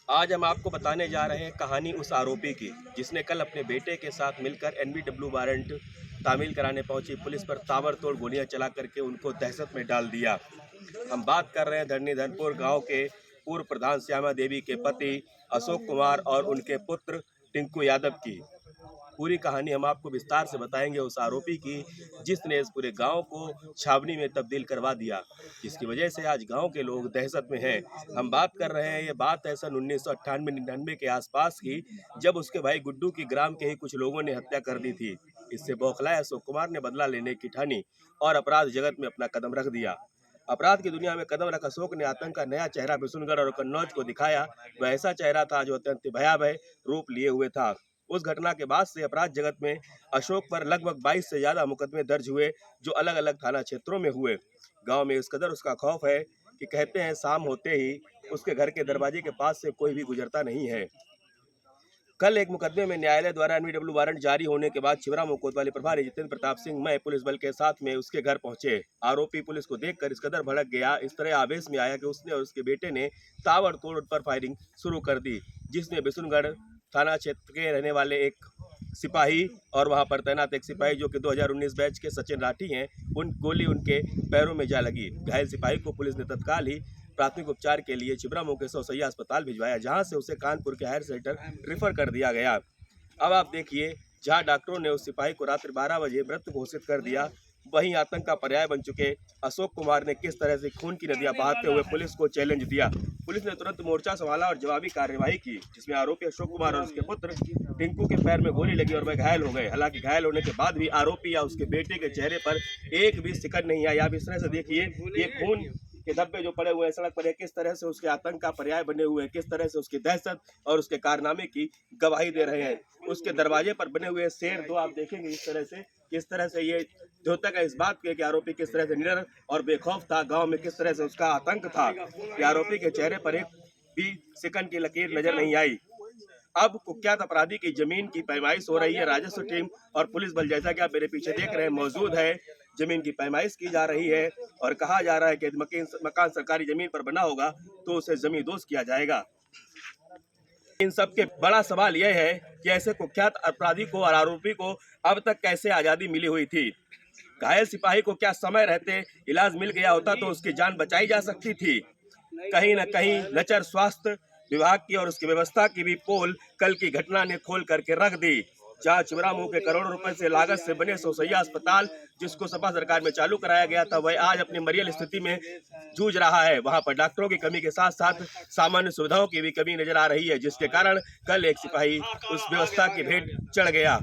आज हम आपको बताने जा रहे हैं कहानी उस आरोपी की जिसने कल अपने बेटे के साथ मिलकर एनबीडब्ल्यू वारंट तामील कराने पहुंची पुलिस पर ताबड़तोड़ गोलियां चला करके उनको दहशत में डाल दिया। हम बात कर रहे हैं धरणीधरपुर गांव के पूर्व प्रधान श्यामा देवी के पति अशोक कुमार और उनके पुत्र टिंकू यादव की। पूरी कहानी हम आपको विस्तार से बताएंगे उस आरोपी की जिसने इस पूरे गांव को छावनी में तब्दील करवा दिया, जिसकी वजह से आज गांव के लोग दहशत में हैं। हम बात कर रहे हैं, ये बात है सन 1998-99 के आसपास की, जब उसके भाई गुड्डू की ग्राम के ही कुछ लोगों ने हत्या कर दी थी। इससे बौखलाए अशोक कुमार ने बदला लेने की ठानी और अपराध जगत में अपना कदम रख दिया। अपराध की दुनिया में कदम रख अशोक ने आतंक का नया चेहरा बिशुनगढ़ और कन्नौज को दिखाया। वह ऐसा चेहरा था जो अत्यंत भयावह रूप लिए हुए था। उस घटना के बाद से अपराध जगत में अशोक पर लगभग 22 से ज्यादा मुकदमे दर्ज हुए, जो अलग अलग थाना क्षेत्रों में हुए। गांव में इस कदर उसका खौफ है कि कहते हैं शाम होते ही उसके घर के दरवाजे के पास से कोई भी गुजरता नहीं है। कल एक मुकदमे में न्यायालय द्वारा एनबीडब्ल्यू वारंट जारी होने के बाद छिबरामऊ कोतवाली प्रभारी जितेंद्र प्रताप सिंह मय पुलिस बल के साथ में उसके घर पहुंचे। आरोपी पुलिस को देखकर इस कदर भड़क गया, इस तरह आवेश में आया कि उसने और उसके बेटे ने ताबड़तोड़ पर फायरिंग शुरू कर दी, जिसमें बिशुनगढ़ थाना क्षेत्र के रहने वाले एक सिपाही और वहां पर तैनात एक सिपाही जो कि 2019 बैच के सचिन राठी हैं, उन गोली उनके पैरों में जा लगी। घायल सिपाही को पुलिस ने तत्काल ही प्राथमिक उपचार के लिए छिबरामऊ के सौसैया अस्पताल भिजवाया, जहां से उसे कानपुर के हायर सेंटर रेफर कर दिया गया। अब आप देखिए, जहां डॉक्टरों ने उस सिपाही को रात्रि 12 बजे मृत घोषित कर दिया, वहीं आतंक का पर्याय बन चुके अशोक कुमार ने किस तरह से खून की नदियां बहाते हुए पुलिस को चैलेंज दिया। पुलिस ने तुरंत मोर्चा संभाला और जवाबी कार्यवाही की, जिसमें आरोपी अशोक कुमार और उसके पुत्र टिंकू के पैर में गोली लगी और वह घायल हो गए। हालांकि घायल होने के बाद भी आरोपी या उसके बेटे के चेहरे पर एक भी सिकन नहीं आई। आप इस तरह से देखिए, ये खून के धब्बे जो पड़े हुए हैं सड़क पर, किस तरह से उसके आतंक का पर्याय बने हुए हैं, किस तरह से उसकी दहशत और उसके कारनामे की गवाही दे रहे हैं। उसके दरवाजे पर बने हुए शेर दो आप देखेंगे इस तरह से, किस तरह से ये द्योतक है इस बात के कि आरोपी किस तरह से निडर और बेखौफ था। गांव में किस तरह से उसका आतंक था कि आरोपी के चेहरे पर एक भी सिकन की लकीर नजर नहीं आई। अब कुख्यात अपराधी की जमीन की पैमाइश हो रही है। राजस्व टीम और पुलिस बल, जैसा कि आप मेरे पीछे देख रहे हैं, मौजूद है। जमीन की पैमाइश की जा रही है और कहा जा रहा है कि यदि मकान सरकारी जमीन पर बना होगा तो उसे जमींदोज किया जाएगा। इन सब के बड़ा सवाल यह है कि ऐसे कुख्यात अपराधी को और आरोपी को अब तक कैसे आज़ादी मिली हुई थी। घायल सिपाही को क्या समय रहते इलाज मिल गया होता तो उसकी जान बचाई जा सकती थी। कहीं न कहीं लचर स्वास्थ्य विभाग की और उसकी व्यवस्था की भी पोल कल की घटना ने खोल करके रख दी। जहां छिबरामऊ के करोड़ों रुपए से लागत से बने सौसैया अस्पताल, जिसको सपा सरकार में चालू कराया गया था, वह आज अपनी मरियल स्थिति में जूझ रहा है। वहां पर डॉक्टरों की कमी के साथ साथ सामान्य सुविधाओं की भी कमी नजर आ रही है, जिसके कारण कल एक सिपाही उस व्यवस्था की भेंट चढ़ गया।